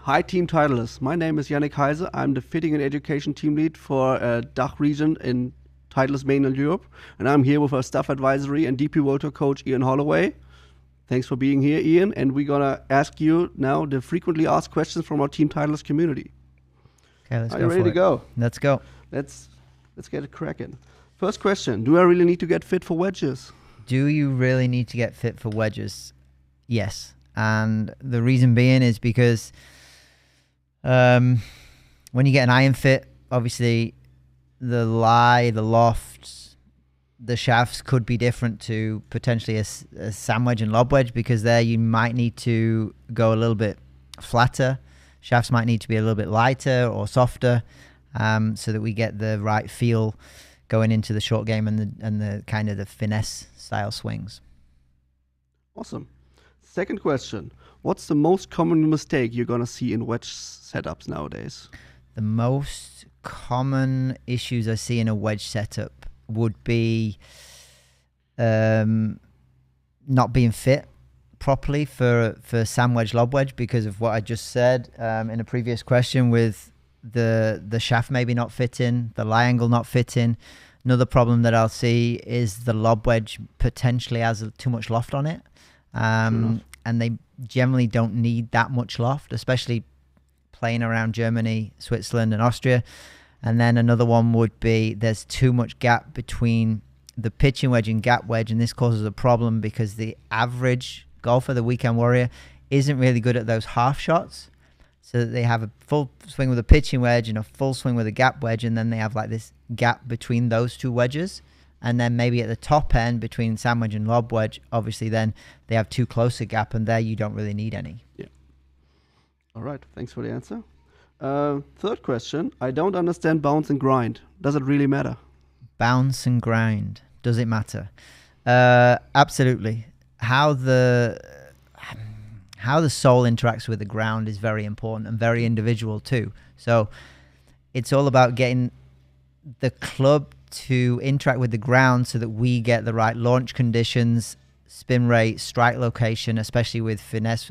Hi, Team Titleist. My name is Yannick Heise. I'm the Fitting and Education Team Lead for DACH region in Titleist mainland Europe. And I'm here with our Staff Advisory and DP World Tour Coach, Ian Holloway. Thanks for being here, Ian. And we're going to ask you now the frequently asked questions from our Team Titleist community. Okay, let's Are go you ready for to go? Let's go. Let's get it cracking. First question. Do I really need to get fit for wedges? Do you really need to get fit for wedges? Yes. And the reason being is because when you get an iron fit, obviously the lie, the lofts, the shafts could be different to potentially a sand wedge and lob wedge, because there you might need to go a little bit flatter. Shafts might need to be a little bit lighter or softer, so that we get the right feel going into the short game and the kind of the finesse style swings. Awesome. Second question. What's the most common mistake you're going to see in wedge setups nowadays? The most common issues I see in a wedge setup would be not being fit properly for sand wedge, lob wedge, because of what I just said in a previous question, with the shaft maybe not fitting, the lie angle not fitting. Another problem that I'll see is the lob wedge potentially has too much loft on it. And they generally don't need that much loft, especially playing around Germany, Switzerland and Austria. And then another one would be there's too much gap between the pitching wedge and gap wedge, and this causes a problem because the average golfer, the weekend warrior, isn't really good at those half shots. So that they have a full swing with a pitching wedge and a full swing with a gap wedge, and then they have like this gap between those two wedges. And then maybe at the top end between sand wedge and lob wedge, obviously then they have too close a gap, and there you don't really need any. Yeah. All right. Thanks for the answer. Third question. I don't understand bounce and grind. Does it really matter? Bounce and grind. Does it matter? Absolutely. How the sole interacts with the ground is very important and very individual too. So it's all about getting the club to interact with the ground so that we get the right launch conditions, spin rate, strike location, especially with finesse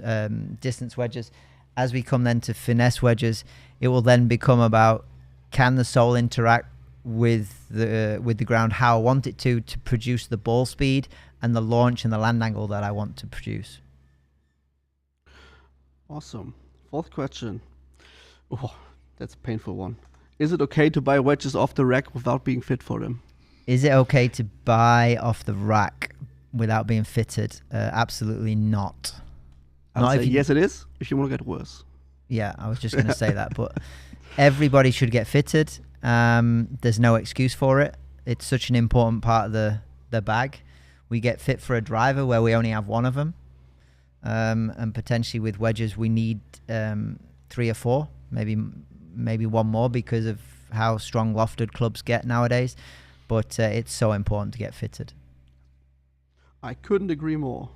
distance wedges. As we come then to finesse wedges, it will then become about, can the sole interact with the ground how I want it to produce the ball speed and the launch and the land angle that I want to produce. Awesome. Fourth question. Oh, that's a painful one. Is it okay to buy wedges off the rack without being fit for them? Is it okay to buy off the rack without being fitted? Absolutely not. I'll say yes, it is, if you want to get worse. Yeah, I was just going to say that. But everybody should get fitted. There's no excuse for it. It's such an important part of the bag. We get fit for a driver where we only have one of them. And potentially with wedges, we need 3 or 4, maybe one more, because of how strong lofted clubs get nowadays. But it's so important to get fitted. I couldn't agree more.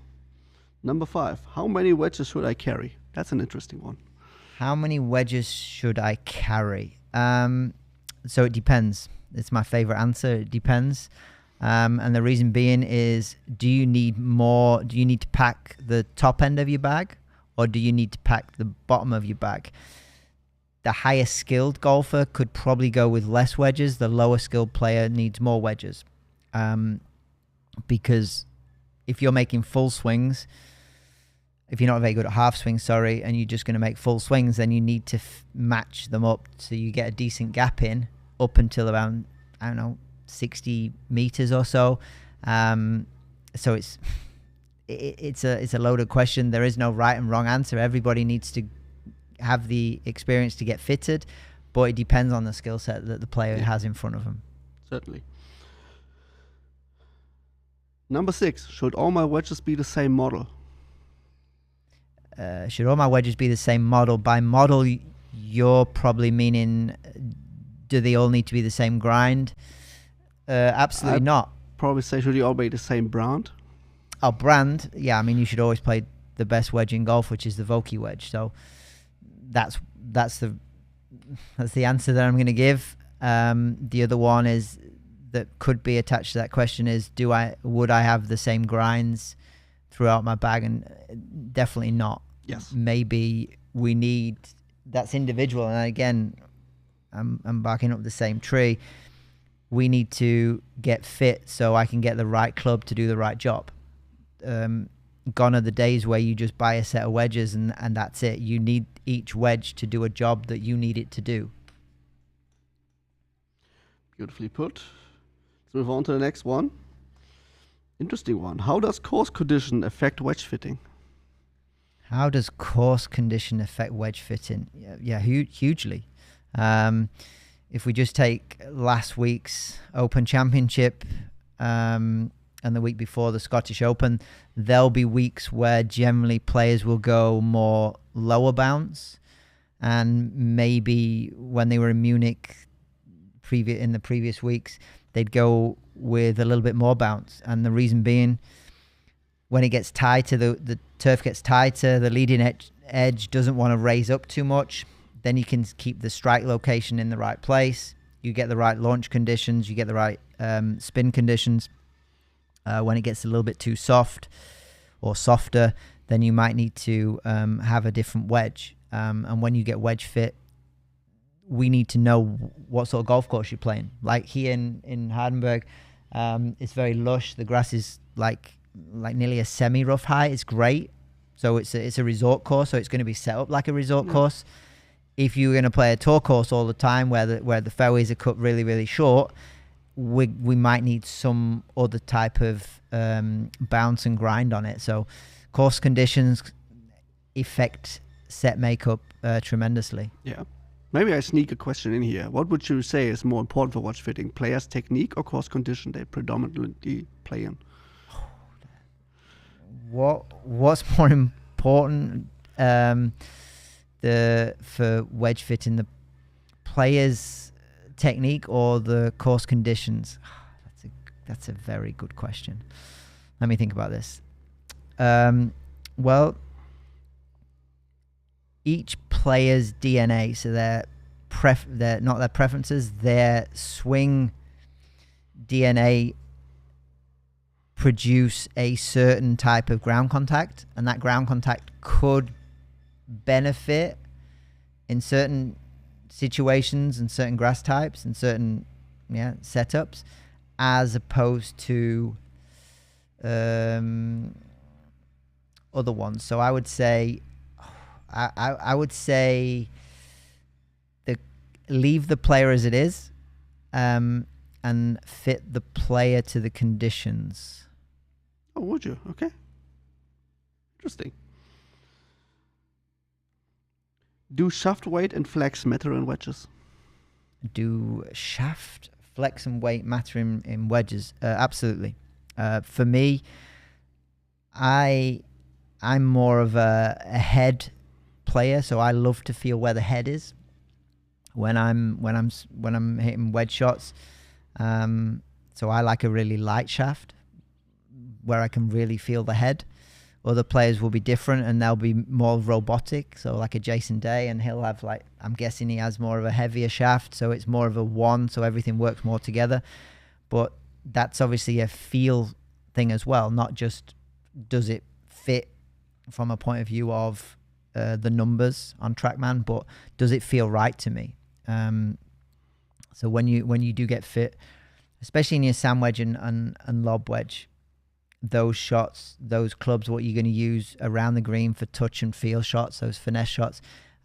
Number 5, how many wedges should I carry? That's an interesting one. How many wedges should I carry? So it depends. It's my favorite answer. It depends. And the reason being is, do you need more? Do you need to pack the top end of your bag, or do you need to pack the bottom of your bag? The higher skilled golfer could probably go with less wedges. The lower skilled player needs more wedges. Because if you're making full swings, if you're not very good at half swings, and you're just going to make full swings, then you need to match them up so you get a decent gap in up until around, 60 meters or so. So it's a loaded question. There is no right and wrong answer. Everybody needs to have the experience to get fitted, but it depends on the skill set that the player has in front of them. Certainly. Number 6, should all my wedges be the same model? Should all my wedges be the same model? By model, you're probably meaning, do they all need to be the same grind? Absolutely not. Probably say, should you all be the same brand? Oh, brand? Yeah, you should always play the best wedge in golf, which is the Vokey wedge. So that's the answer that I'm going to give. The other one is that could be attached to that question is, would I have the same grinds throughout my bag? And definitely not. Yes. Maybe we need that's individual. And again, I'm barking up the same tree. We need to get fit so I can get the right club to do the right job. Gone are the days where you just buy a set of wedges and that's it. You need each wedge to do a job that you need it to do. Beautifully put. Let's move on to the next one. Interesting one. How does course condition affect wedge fitting? How does course condition affect wedge fitting? Yeah, hugely. If we just take last week's Open Championship and the week before the Scottish Open, there'll be weeks where generally players will go more lower bounce, and maybe when they were in Munich in the previous weeks, they'd go with a little bit more bounce. And the reason being, when it gets tighter, the turf gets tighter, the leading edge doesn't want to raise up too much. Then you can keep the strike location in the right place. You get the right launch conditions. You get the right spin conditions. When it gets a little bit too soft or softer, then you might need to have a different wedge. And when you get wedge fit, we need to know what sort of golf course you're playing. Like here in Hardenberg, it's very lush. The grass is like nearly a semi-rough height. It's great. So it's a resort course, so it's going to be set up like a resort course. If you're going to play a tour course all the time where the fairways are cut really, really short, we might need some other type of bounce and grind on it. So course conditions affect set makeup tremendously. Yeah. Maybe I sneak a question in here. What would you say is more important for wedge fitting? Players' technique or course condition they predominantly play in? What's more important for wedge fitting, the players' technique or the course conditions? That's a very good question. Let me think about this. Well, each player's DNA, so their not their preferences, their swing DNA produce a certain type of ground contact, and that ground contact could benefit in certain situations and certain grass types and certain setups, as opposed to other ones. So I would say leave the player as it is, and fit the player to the conditions. Oh, would you? Okay. Interesting. Do shaft weight and flex matter in wedges? Do shaft, flex, and weight matter in wedges? Absolutely. For me, I'm more of a head player, so I love to feel where the head is when I'm hitting wedge shots. So I like a really light shaft where I can really feel the head. Other players will be different and they'll be more robotic. So like a Jason Day, and he'll have I'm guessing he has more of a heavier shaft. So it's more of a one, so everything works more together. But that's obviously a feel thing as well, not just does it fit from a point of view of the numbers on TrackMan, but does it feel right to me? So when you do get fit, especially in your sand wedge and lob wedge, those shots, those clubs, what you're going to use around the green for touch and feel shots, those finesse shots,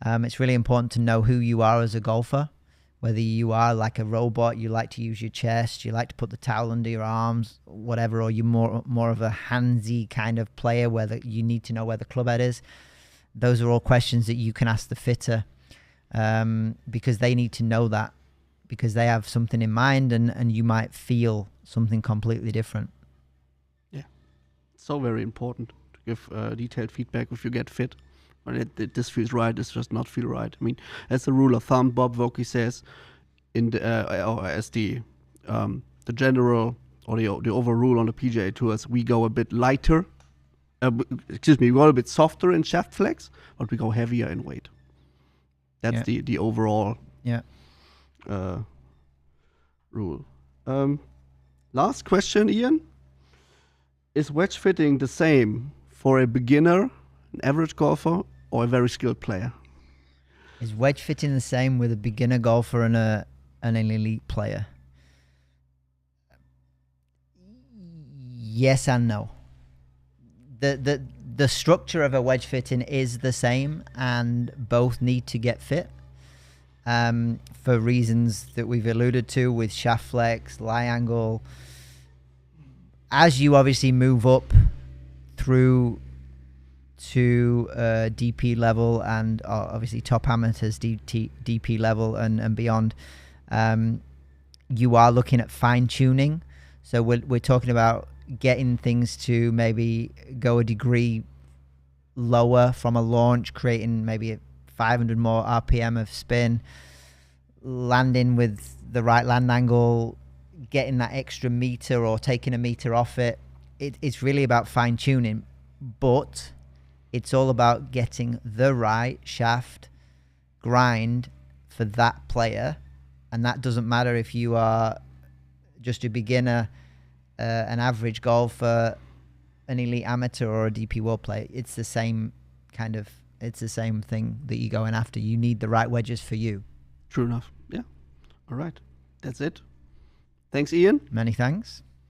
it's really important to know who you are as a golfer. Whether you are like a robot, you like to use your chest, you like to put the towel under your arms, whatever, or you're more of a handsy kind of player where you need to know where the club head is. Those are all questions that you can ask the fitter, because they need to know that, because they have something in mind and you might feel something completely different. Yeah, it's so very important to give detailed feedback if you get fit. When this feels right, this does not feel right. I mean, as a rule of thumb, Bob Vokey says, in the as the general or the overrule on the PGA Tours, we go a bit lighter. We go a bit softer in shaft flex, but we go heavier in weight. That's the overall rule. Last question, Ian. Is wedge fitting the same for a beginner, an average golfer, or a very skilled player? Is wedge fitting the same with a beginner golfer and an elite player? Yes and no. The structure of a wedge fitting is the same, and both need to get fit for reasons that we've alluded to with shaft flex, lie angle. As you obviously move up through to DP level and obviously top amateurs DP level and beyond, you are looking at fine tuning. So we're talking about getting things to maybe go a degree lower from a launch, creating maybe 500 more RPM of spin, landing with the right land angle, getting that extra meter or taking a meter off it. It's really about fine tuning, but it's all about getting the right shaft grind for that player. And that doesn't matter if you are just a beginner, an average golfer, an elite amateur, or a DP World player. It's the same it's the same thing that you're going after. You need the right wedges for you. True enough. Yeah. All right. That's it. Thanks, Ian. Many thanks.